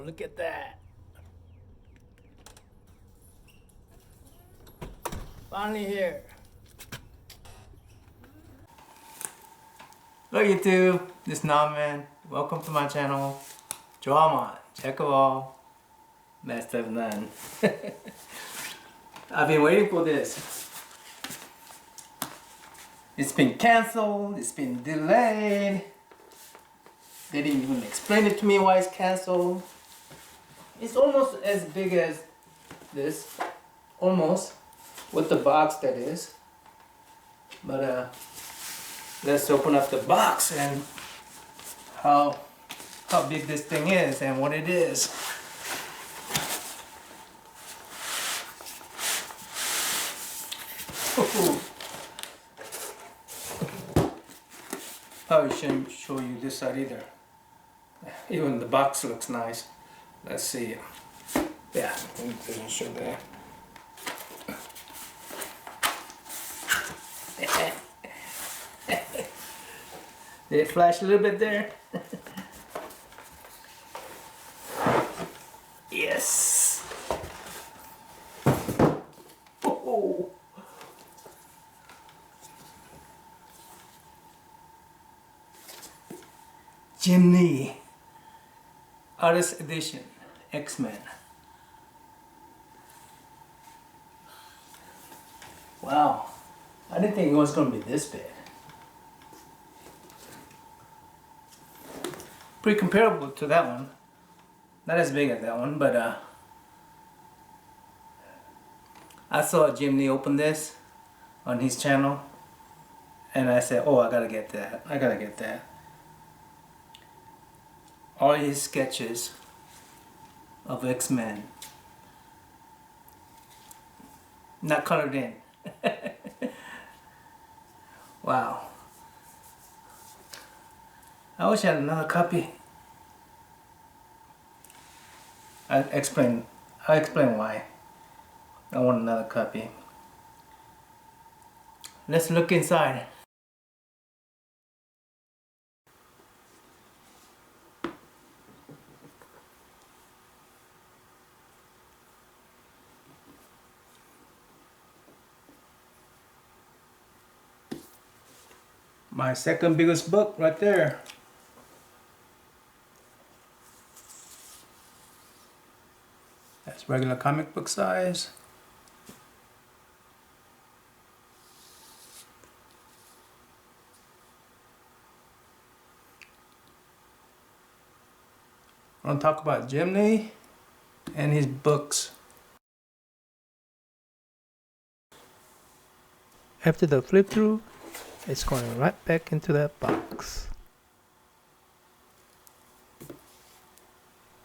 look at that. Finally here. Hello YouTube, this is Naman. Welcome to my channel. Drama, check of all, master of none. I've been waiting for this. It's been cancelled, it's been delayed. They didn't even explain it to me why it's cancelled. It's almost as big as this, almost, with the box that is. But let's open up the box and how big this thing is and what it is. Probably shouldn't show you this side either. Even the box looks nice. Let's see. Yeah, it doesn't show there. Did it flash a little bit there? Yes. Oh. Jim Lee, Artist Edition, X-Men. Wow, I didn't think it was going to be this big. Pretty comparable to that one. Not as big as that one, but I saw Jim Lee open this on his channel, and I said, oh, I gotta get that. I gotta get that. All his sketches of X-Men, not colored in. Wow. I wish I had another copy. I'll explain why I want another copy. Let's look inside. My second biggest book right there. That's regular comic book size. I want to talk about Jim Lee and his books. After the flip through, it's going right back into that box.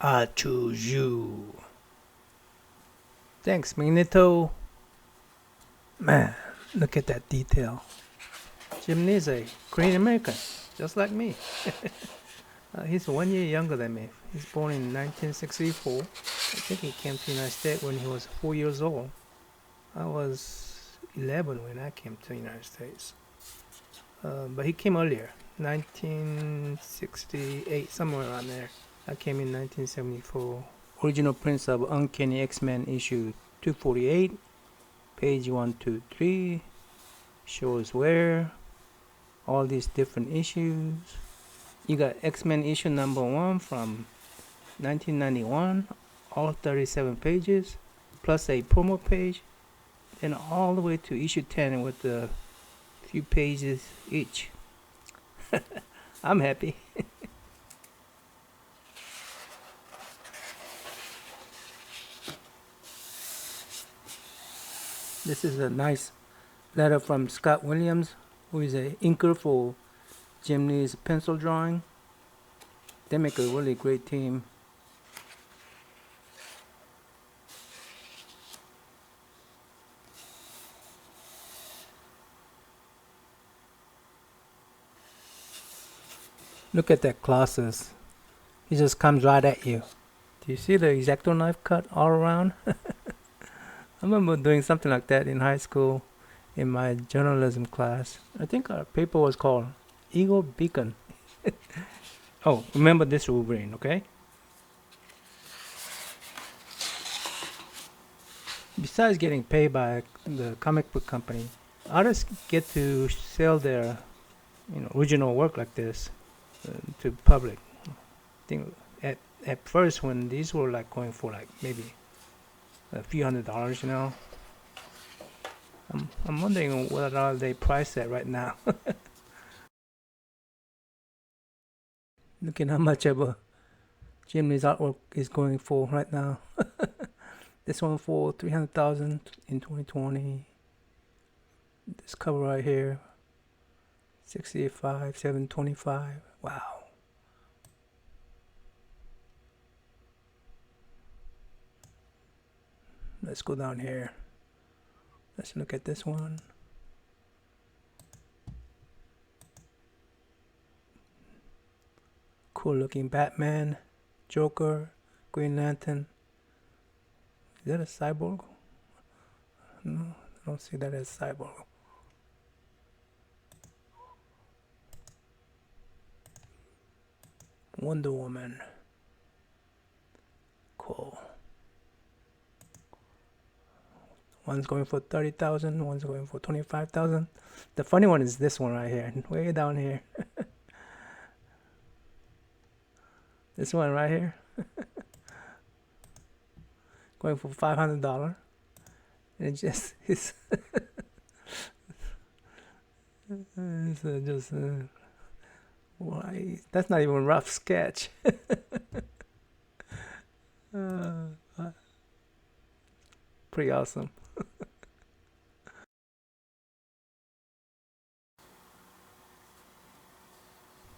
I choose you. Thanks, Magneto. Man, look at that detail. Jim Lee is a Korean American, just like me. He's 1 year younger than me. He's born in 1964. I think he came to the United States when he was 4 years old. I was 11 when I came to the United States. But he came earlier, 1968, somewhere around there. I came in 1974. Original prints of Uncanny X-Men issue 248, page 123, shows where, all these different issues. You got X-Men issue number 1 from 1991, all 37 pages, plus a promo page, and all the way to issue 10 with a few pages each. I'm happy. This is a nice letter from Scott Williams, who is an inker for Jim Lee's pencil drawing. They make a really great team. Look at that Colossus. He just comes right at you. Do you see the X-Acto knife cut all around? I remember doing something like that in high school in my journalism class. I think our paper was called Eagle Beacon. Oh, remember this Wolverine, okay? besides getting paid by the comic book company, artists get to sell their original work like this to public. I think at first when these were like going for like maybe a few $100s, I'm wondering what are they priced at right now. Looking how much of a Jim Lee's artwork is going for right now. This one for 300,000 in 2020. This cover right here, 65, 725. Wow. Let's go down here. Let's look at this one. Cool looking Batman, Joker, Green Lantern. Is that a cyborg? No, I don't see that as cyborg. Wonder Woman. Cool. One's going for 30,000, one's going for 25,000. The funny one is this one right here, way down here. This one right here. Going for $500. And it just it's just why that's not even a rough sketch. Pretty awesome.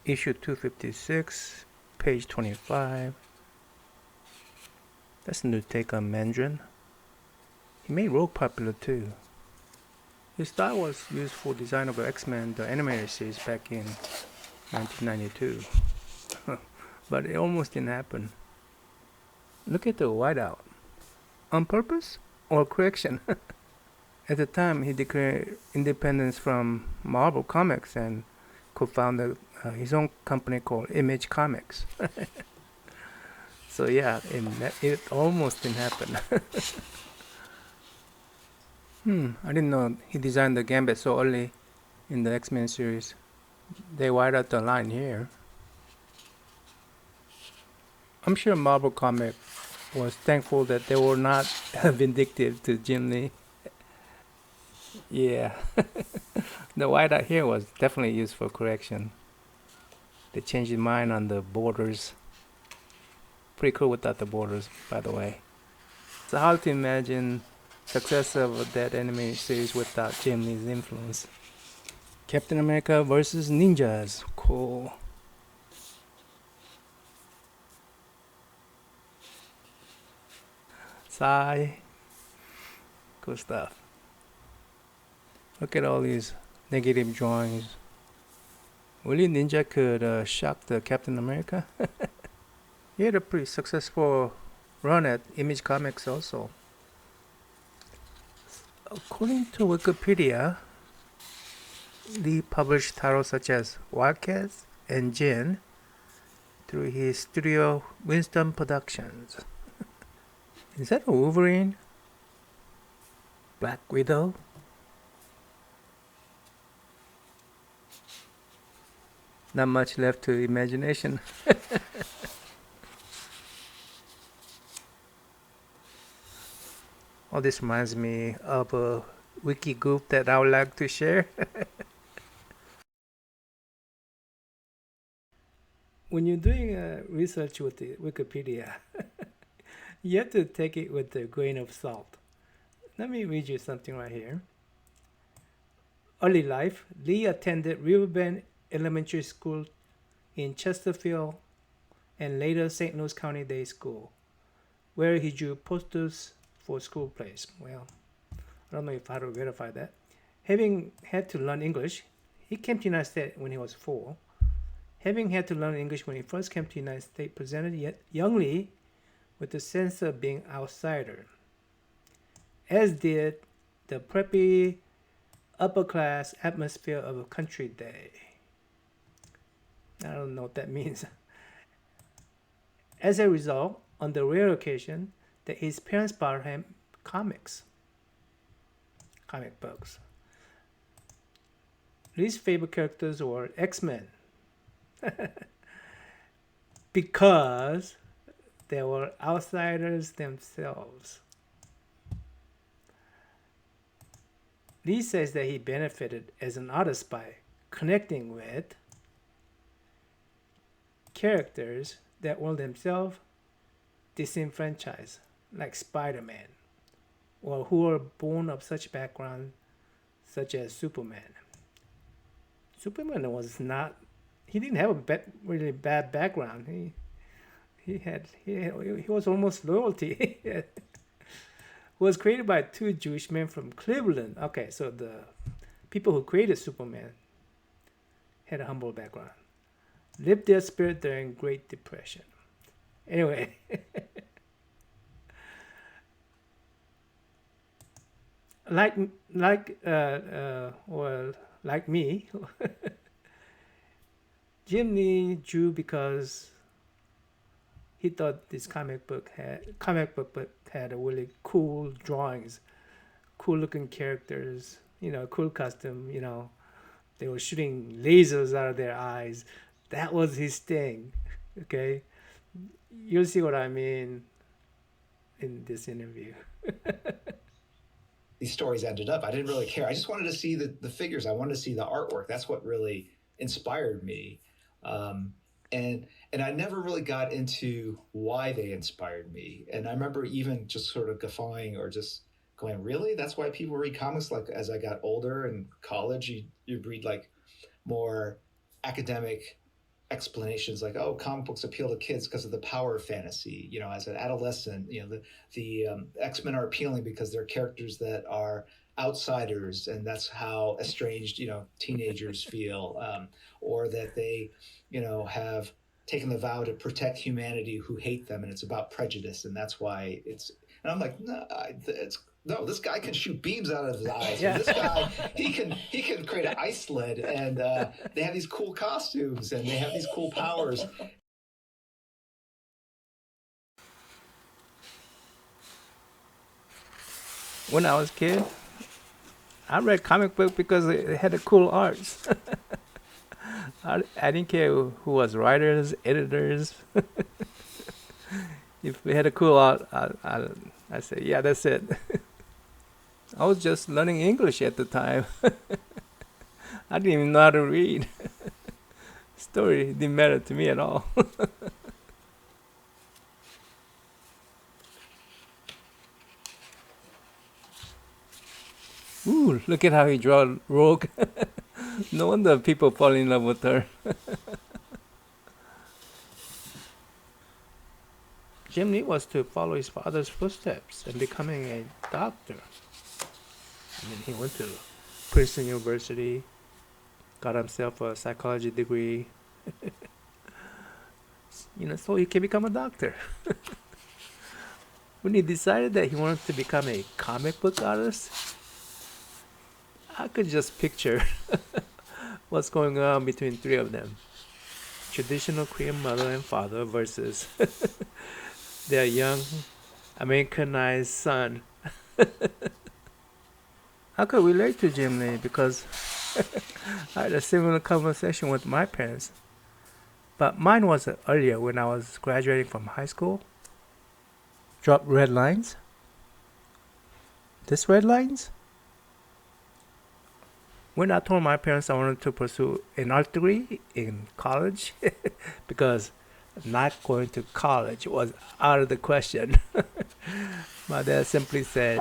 Issue 256, page 25. That's a new take on Mandarin. He made Rogue popular too. His style was used for design of X-Men, the animated series back in 1992. But it almost didn't happen. Look at the whiteout. On purpose or correction? At the time, he declared independence from Marvel Comics and co-founded his own company called Image Comics. So yeah, it almost didn't happen. I didn't know he designed the Gambit so early in the X-Men series. They white out the line here. I'm sure Marvel Comics was thankful that they were not vindictive to Jim Lee. Yeah, the whiteout here was definitely used for correction. They changed their mind on the borders. Pretty cool without the borders, by the way. It's hard to imagine success of that anime series without Jim Lee's influence. Captain America versus ninjas. Cool. Sigh. Cool stuff. Look at all these negative drawings. Really, Ninja could shock the Captain America? He had a pretty successful run at Image Comics also. According to Wikipedia, Lee published titles such as Wildcats and Jin through his studio Winston Productions. Is that a Wolverine? Black Widow? Not much left to imagination. Oh, this reminds me of a Wiki Goof that I would like to share. When you're doing research with the Wikipedia, you have to take it with a grain of salt. Let me read you something right here. Early life, Lee attended Riverbend Elementary School in Chesterfield and later St. Louis County Day School, where he drew posters for school plays. Well, I don't know if I to verify that. Having had to learn English, he came to the United States when he was 4. Having had to learn English when he first came to the United States presented young Lee with a sense of being outsider, as did the preppy, upper-class atmosphere of a country day. I don't know what that means. As a result, on the rare occasion that his parents bought him comics, comic books. Least favorite characters were X-Men because they were outsiders themselves. Lee says that he benefited as an artist by connecting with characters that were themselves disenfranchised, like Spider-Man, or who were born of such background, such as Superman. Superman was not. He didn't have a really bad background. He was almost loyalty. Was created by two Jewish men from Cleveland. Okay, so the people who created Superman had a humble background. Lived their spirit during Great Depression. Anyway, like like well like me, Jim Lee drew because he thought this comic book had a really cool drawings, cool looking characters, cool costume, they were shooting lasers out of their eyes. That was his thing. Okay, you'll see what I mean in this interview. These stories ended up. I didn't really care. I just wanted to see the figures. I wanted to see the artwork. That's what really inspired me. Um, and I never really got into why they inspired me. And I remember even just sort of guffawing or just going, really? That's why people read comics? Like as I got older in college, you read like more academic explanations like, oh, comic books appeal to kids because of the power of fantasy. As an adolescent, the X-Men are appealing because they're characters that are outsiders, and that's how estranged teenagers feel, or that they have taken the vow to protect humanity who hate them, and it's about prejudice, and that's why it's. And I'm like, no, it's no, this guy can shoot beams out of his eyes. Yeah. And this guy, he can create an ice sled, and they have these cool costumes, and they have these cool powers. When I was a kid, I read comic book because it had a cool arts. I didn't care who was writers, editors. If we had a cool art, I said, yeah, that's it. I was just learning English at the time. I didn't even know how to read. Story didn't matter to me at all. Ooh, look at how he draw Rogue. No wonder people fall in love with her. Jim Lee was to follow his father's footsteps and becoming a doctor. And then he went to Princeton University, got himself a psychology degree, so he can become a doctor. When he decided that he wanted to become a comic book artist, I could just picture what's going on between three of them. Traditional Korean mother and father versus their young Americanized son. I could relate to Jim Lee because I had a similar conversation with my parents. But mine was earlier when I was graduating from high school. Drop red lines. This red lines? When I told my parents I wanted to pursue an art degree in college because not going to college was out of the question. My dad simply said,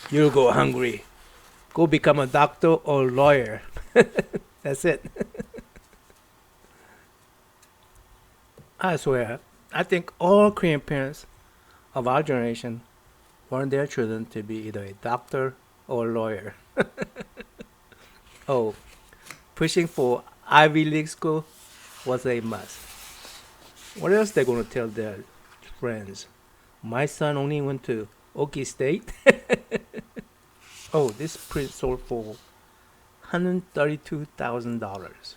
"You'll go hungry. Go become a doctor or lawyer." That's it. I swear, I think all Korean parents of our generation want their children to be either a doctor or a lawyer. Oh, pushing for Ivy League school was a must. What else they gonna tell their friends? My son only went to Okie State. Oh, this print sold for $132,000.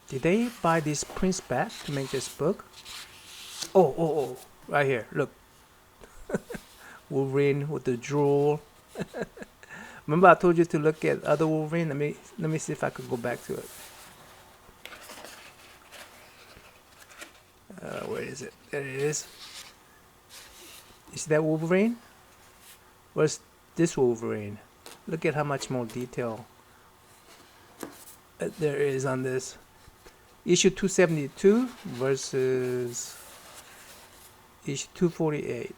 Did they buy these prints back to make this book? Oh, right here. Look, Wolverine with the drool. Remember I told you to look at other Wolverine? Let me see if I could go back to it. Where is it? There it is. You see that Wolverine? Where's this Wolverine? Look at how much more detail there is on this. Issue 272 versus issue 248.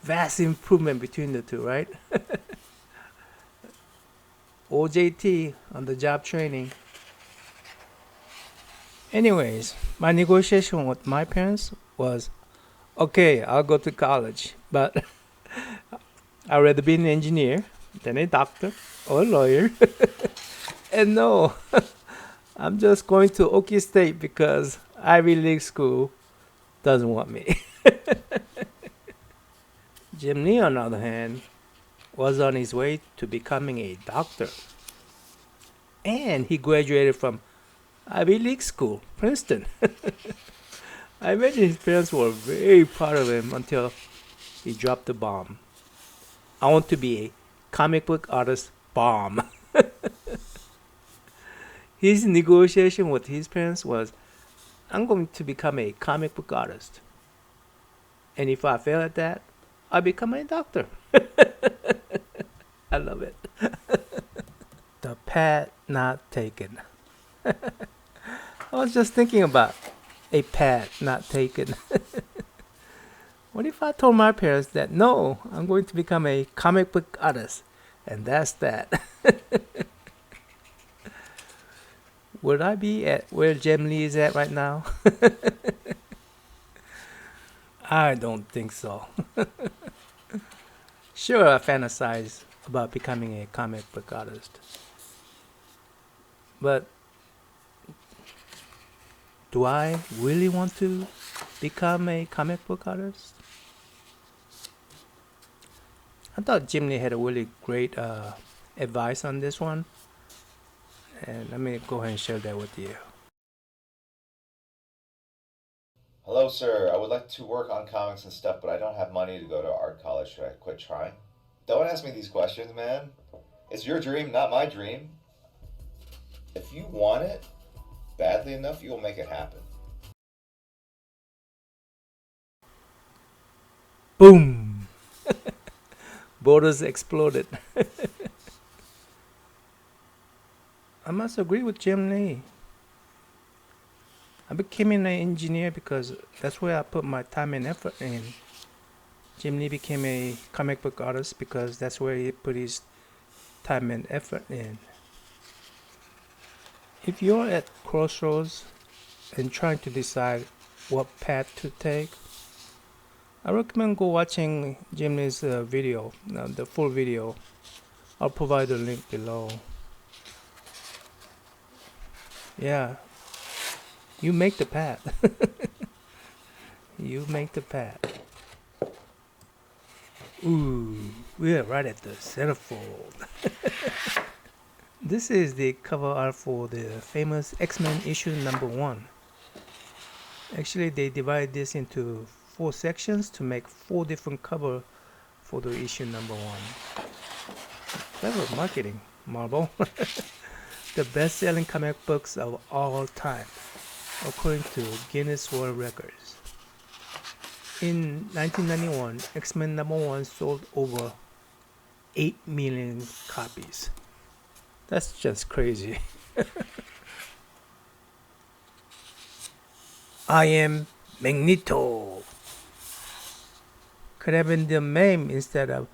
Vast improvement between the two, right? OJT on the job training. Anyways, my negotiation with my parents was, okay, I'll go to college, but I'd rather be an engineer than a doctor or a lawyer. And no, I'm just going to Okie State because Ivy League school doesn't want me. Jim Lee, on the other hand, was on his way to becoming a doctor. And he graduated from Ivy League school, Princeton. I imagine his parents were very proud of him until he dropped the bomb. I want to be a comic book artist bomb. His negotiation with his parents was, I'm going to become a comic book artist. And if I fail at that, I'll become a doctor. I love it. The pad not taken. I was just thinking about a pad not taken. What if I told my parents that, no, I'm going to become a comic book artist, and that's that? Would I be at where Jem Lee is at right now? I don't think so. Sure, I fantasize about becoming a comic book artist. But do I really want to become a comic book artist? I thought Jim Lee had a really great advice on this one. And let me go ahead and share that with you. Hello, sir. I would like to work on comics and stuff, but I don't have money to go to art college. Should I quit trying? Don't ask me these questions, man. It's your dream, not my dream. If you want it badly enough, you'll make it happen. Boom! Borders exploded. I must agree with Jim Lee. I became an engineer because that's where I put my time and effort in. Jim Lee became a comic book artist because that's where he put his time and effort in. If you're at crossroads and trying to decide what path to take, I recommend go watching Jim Lee's video, the full video. I'll provide the link below. Yeah, you make the path. You make the path. Ooh, we're right at the centerfold. This is the cover art for the famous X-Men issue #1. Actually, they divide this into 4 sections to make 4 different covers for the issue #1. Clever marketing, Marvel. The best-selling comic books of all time, according to Guinness World Records. In 1991, X-Men #1 sold over 8 million copies. That's just crazy. I am Magneto. Could have been the name instead of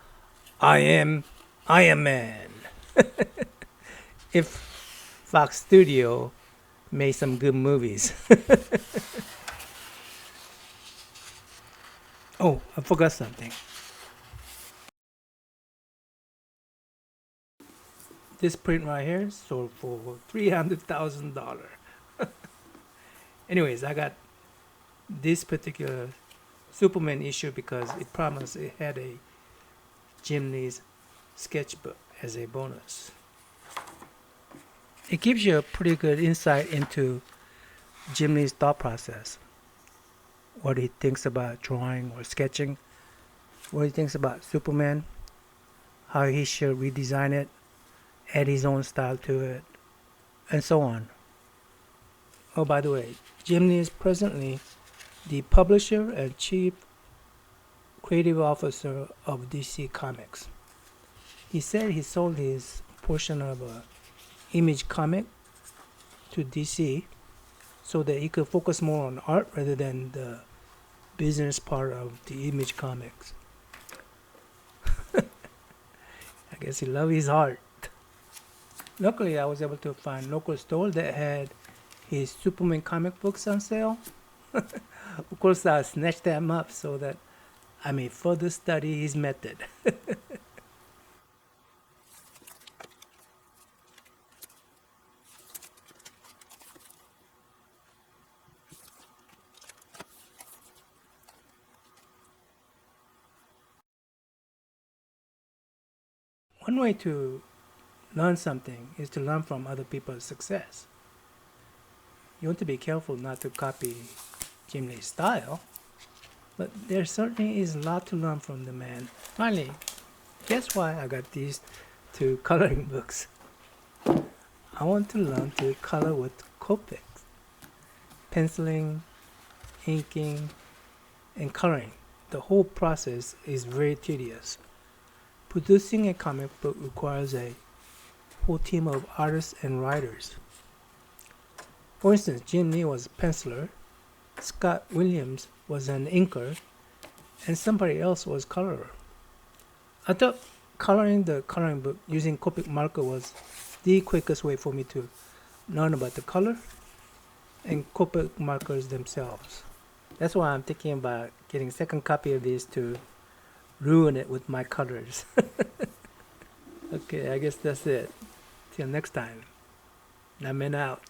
I am Iron Man. If Fox Studio made some good movies. Oh, I forgot something. This print right here sold for $300,000. Anyways, I got this particular Superman issue because it promised it had a Jim Lee's sketchbook as a bonus. It gives you a pretty good insight into Jim Lee's thought process. What he thinks about drawing or sketching, what he thinks about Superman. how he should redesign it, add his own style to it, and so on. Oh, by the way, Jim Lee is presently the publisher and chief creative officer of DC Comics. He said he sold his portion of Image Comic to DC so that he could focus more on art rather than the business part of the Image Comics. I guess he loves his art. Luckily, I was able to find local store that had his Superman comic books on sale. Of course, I snatched them up so that I may further study his method. One way to learn something is to learn from other people's success. You want to be careful not to copy Jim Lee's style, but there certainly is a lot to learn from the man. Finally, guess why I got these two coloring books? I want to learn to color with Copic. Penciling, inking, and coloring. The whole process is very tedious. Producing a comic book requires a whole team of artists and writers. For instance, Jim Lee was a penciler, Scott Williams was an inker, and somebody else was colorer. I thought coloring the coloring book using Copic marker was the quickest way for me to learn about the color and Copic markers themselves. That's why I'm thinking about getting a second copy of these to ruin it with my colors. Okay, I guess that's it. Till next time. I'm out.